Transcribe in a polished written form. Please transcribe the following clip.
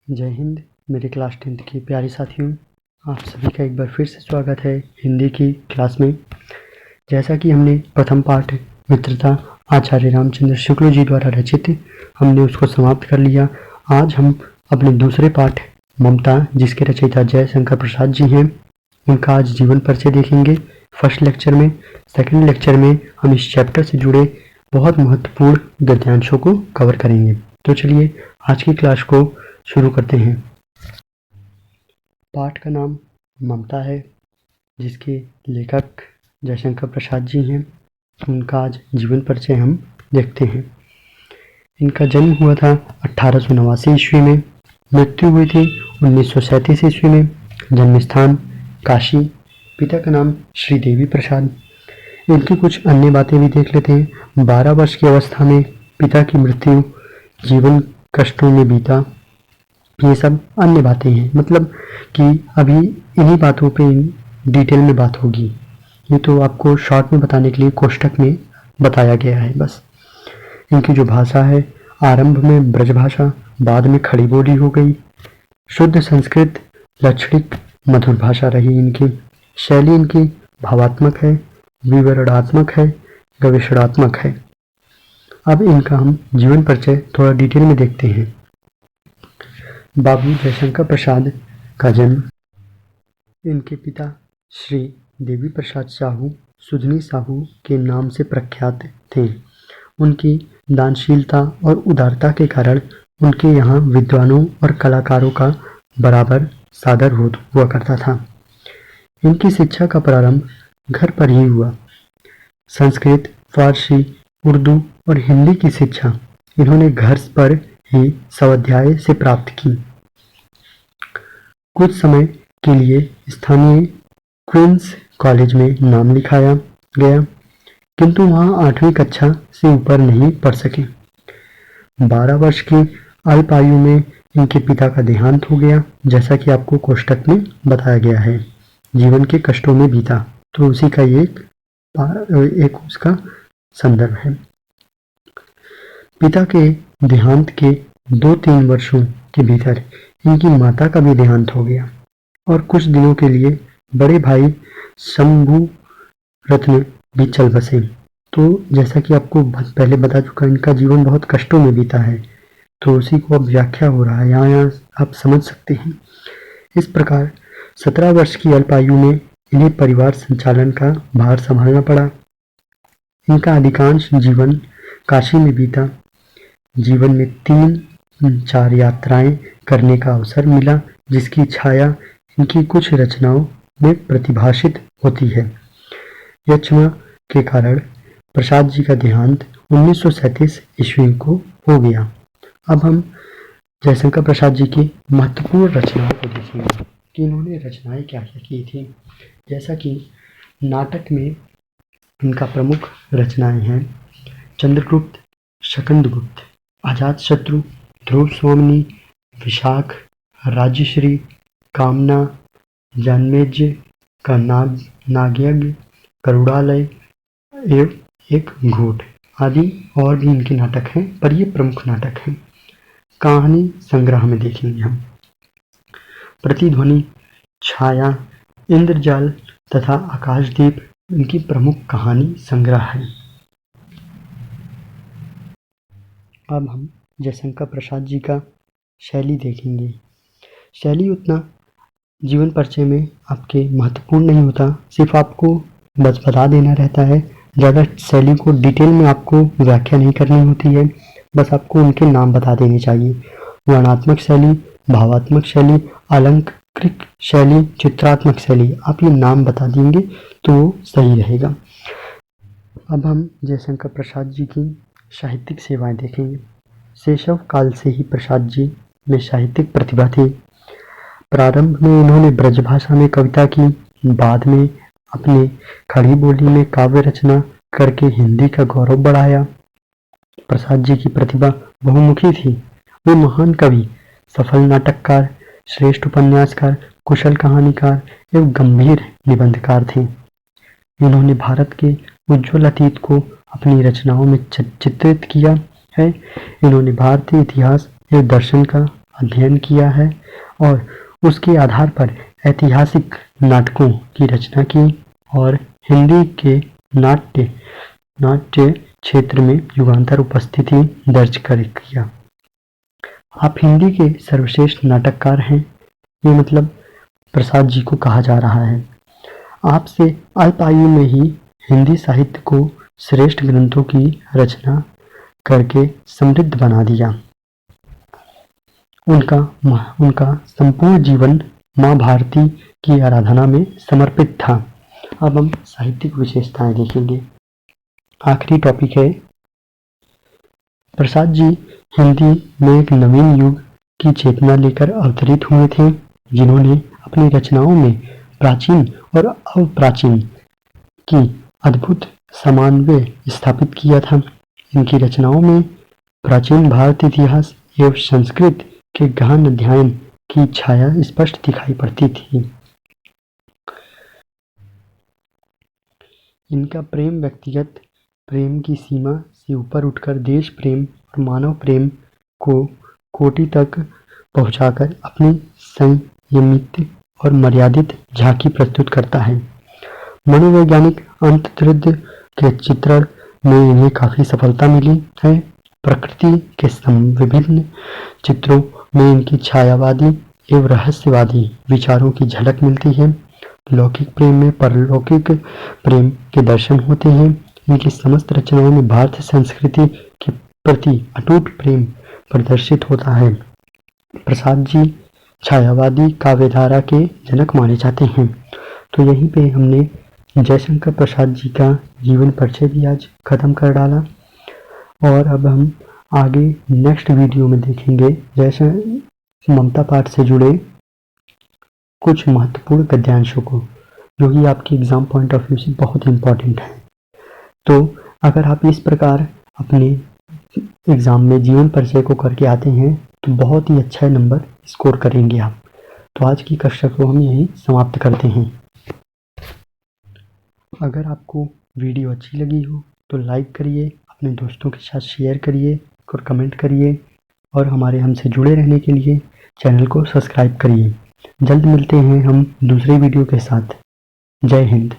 जय हिंद मेरे class 10th के प्यारे साथियों, आप सभी का एक बार फिर से स्वागत है हिंदी की क्लास में। जैसा कि हमने प्रथम पाठ मित्रता आचार्य रामचंद्र शुक्ल जी द्वारा रचित हमने उसको समाप्त कर लिया। आज हम अपने दूसरे पाठ ममता, जिसके रचयिता जयशंकर प्रसाद जी हैं, उनका आज जीवन परिचय देखेंगे फर्स्ट लेक्चर में। सेकंड लेक्चर में हम इस चैप्टर से जुड़े बहुत महत्वपूर्ण गद्यांशों को कवर करेंगे। तो चलिए आज की क्लास को शुरू करते हैं। पाठ का नाम ममता है, जिसके लेखक जयशंकर प्रसाद जी हैं। उनका आज जीवन परिचय हम देखते हैं। इनका जन्म हुआ था 1889 ईस्वी में, मृत्यु हुई थी 1937 ईस्वी में। जन्म स्थान काशी। पिता का नाम श्री देवी प्रसाद। इनकी कुछ अन्य बातें भी देख लेते हैं। 12 वर्ष की अवस्था में पिता की मृत्यु, जीवन कष्टों में बीता, ये सब अन्य बातें हैं। मतलब कि अभी इन्हीं बातों पे डिटेल में बात होगी। ये तो आपको शॉर्ट में बताने के लिए कोष्टक में बताया गया है बस। इनकी जो भाषा है, आरंभ में ब्रज भाषा, बाद में खड़ी बोली हो गई। शुद्ध संस्कृत, लक्षणिक मधुर भाषा रही इनकी। शैली इनकी भावात्मक है, विवरणात्मक है, गवेषणात्मक है। अब इनका हम जीवन परिचय थोड़ा डिटेल में देखते हैं। बाबू जयशंकर प्रसाद का जन्म। इनके पिता श्री देवी प्रसाद साहू सुधनी साहू के नाम से प्रख्यात थे। उनकी दानशीलता और उदारता के कारण उनके यहाँ विद्वानों और कलाकारों का बराबर सादर हुआ करता था। इनकी शिक्षा का प्रारंभ घर पर ही हुआ। संस्कृत, फारसी, उर्दू और हिंदी की शिक्षा इन्होंने घर पर ही स्वाध्याय से प्राप्त की। कुछ समय के लिए स्थानीय क्वींस कॉलेज में नाम लिखाया गया, किंतु वहां 8वीं कक्षा से ऊपर नहीं पढ़ सके। 12 वर्ष की अल्प आयु में इनके पिता का देहांत हो गया, जैसा कि आपको कोष्टक में बताया गया है। जीवन के कष्टों में बीता, तो उसी का एक उसका संदर्भ है। पिता के देहांत के 2-3 वर्षों के भीतर इनकी माता का भी देहांत हो गया और कुछ दिनों के लिए बड़े भाई शंभु रत्न भी चल बसे। तो जैसा कि आपको पहले बता चुका, इनका जीवन बहुत कष्टों में बीता है, तो उसी को अब व्याख्या हो रहा है, यहाँ आप समझ सकते हैं। इस प्रकार 17 वर्ष की अल्प आयु में इन्हें परिवार संचालन का भार संभालना पड़ा। इनका अधिकांश जीवन काशी में बीता। जीवन में 3-4 यात्राएं करने का अवसर मिला, जिसकी छाया इनकी कुछ रचनाओं में प्रतिभाषित होती है। यक्ष्मा के कारण प्रसाद जी का देहांत 1937 ईस्वी को हो गया। अब हम जयशंकर प्रसाद जी की महत्वपूर्ण रचनाओं को देखेंगे कि इन्होंने रचनाएं क्या क्या की थी। जैसा कि नाटक में इनका प्रमुख रचनाएं हैं चंद्रगुप्त, शकंदगुप्त, अजातशत्रु, ध्रुव स्वामिनी, विशाख, राज्यश्री, कामना, जन्मेजय का नागयज्ञ, करुणालय एवं एक घूट आदि और भी इनके नाटक हैं, पर ये प्रमुख नाटक हैं। कहानी संग्रह में देखेंगे हम प्रतिध्वनि, छाया, इंद्रजाल तथा आकाशदीप इनकी प्रमुख कहानी संग्रह है। अब हम जयशंकर प्रसाद जी का शैली देखेंगे। शैली उतना जीवन परिचय में आपके महत्वपूर्ण नहीं होता, सिर्फ आपको बस बता देना रहता है। ज़्यादा शैली को डिटेल में आपको व्याख्या नहीं करनी होती है, बस आपको उनके नाम बता देने चाहिए। वर्णात्मक शैली, भावात्मक शैली, अलंकृत शैली, चित्रात्मक शैली, आप ये नाम बता देंगे तो सही रहेगा। अब हम जयशंकर प्रसाद जी की साहित्यिक सेवाएं देखेंगे। शैशव काल से ही प्रसाद जी में साहित्यिक प्रतिभा थी। प्रारंभ में इन्होंने ब्रजभाषा में कविता की, बाद में अपने खड़ी बोली में काव्य रचना करके हिंदी का गौरव बढ़ाया। प्रसाद जी की प्रतिभा बहुमुखी थी। वे महान कवि, सफल नाटककार, श्रेष्ठ उपन्यासकार, कुशल कहानीकार एवं गंभीर निबंधकार थे। इन्होंने भारत के उज्ज्वल अतीत को अपनी रचनाओं में चित्रित किया है। इन्होंने भारतीय इतिहास एवं दर्शन का अध्ययन किया है और उसके आधार पर ऐतिहासिक नाटकों की रचना की और हिंदी के नाट्य क्षेत्र में युगांतर उपस्थिति दर्ज किया। आप हिंदी के सर्वश्रेष्ठ नाटककार हैं, ये मतलब प्रसाद जी को कहा जा रहा है। आपसे अल्प आयु में ही हिंदी साहित्य को श्रेष्ठ ग्रंथों की रचना करके समृद्ध बना दिया। उनका संपूर्ण जीवन माँ भारती की आराधना में समर्पित था। अब हम साहित्यिक विशेषताएं देखेंगे। आखिरी टॉपिक है, प्रसाद जी हिंदी में एक नवीन युग की चेतना लेकर अवतरित हुए थे, जिन्होंने अपनी रचनाओं में प्राचीन और अप्राचीन की अद्भुत समन्वय स्थापित किया था। इनकी रचनाओं में प्राचीन भारत इतिहास एवं संस्कृत के गहन अध्ययन की छाया स्पष्ट दिखाई पड़ती थी। इनका प्रेम व्यक्तिगत प्रेम की सीमा से ऊपर उठकर देश प्रेम और मानव प्रेम को कोटि तक पहुंचाकर अपनी संयमित और मर्यादित झांकी प्रस्तुत करता है। मनोवैज्ञानिक अंतर्दृष्टि के चित्रण में इन्हें काफी सफलता मिली है। प्रकृति के विभिन्न चित्रों में इनकी छायावादी एवं रहस्यवादी विचारों की झलक मिलती है। लौकिक प्रेम में परलौकिक प्रेम के दर्शन होते हैं। इनकी समस्त रचनाओं में भारतीय संस्कृति के प्रति अटूट प्रेम प्रदर्शित होता है। प्रसाद जी छायावादी काव्यधारा के जनक माने जाते हैं। तो यहीं पे हमने जयशंकर प्रसाद जी का जीवन परिचय भी आज खत्म कर डाला और अब हम आगे नेक्स्ट वीडियो में देखेंगे जैसे ममता पाठ से जुड़े कुछ महत्वपूर्ण गद्यांशों को, जो कि आपके एग्जाम पॉइंट ऑफ व्यू से बहुत इम्पोर्टेंट है। तो अगर आप इस प्रकार अपने एग्ज़ाम में जीवन परिचय को करके आते हैं तो बहुत ही अच्छा नंबर स्कोर करेंगे आप। तो आज की कक्षा को हम यहीं समाप्त करते हैं। अगर आपको वीडियो अच्छी लगी हो तो लाइक करिए, अपने दोस्तों के साथ शेयर करिए और कमेंट करिए और हमारे हमसे जुड़े रहने के लिए चैनल को सब्सक्राइब करिए। जल्द मिलते हैं हम दूसरे वीडियो के साथ। जय हिंद।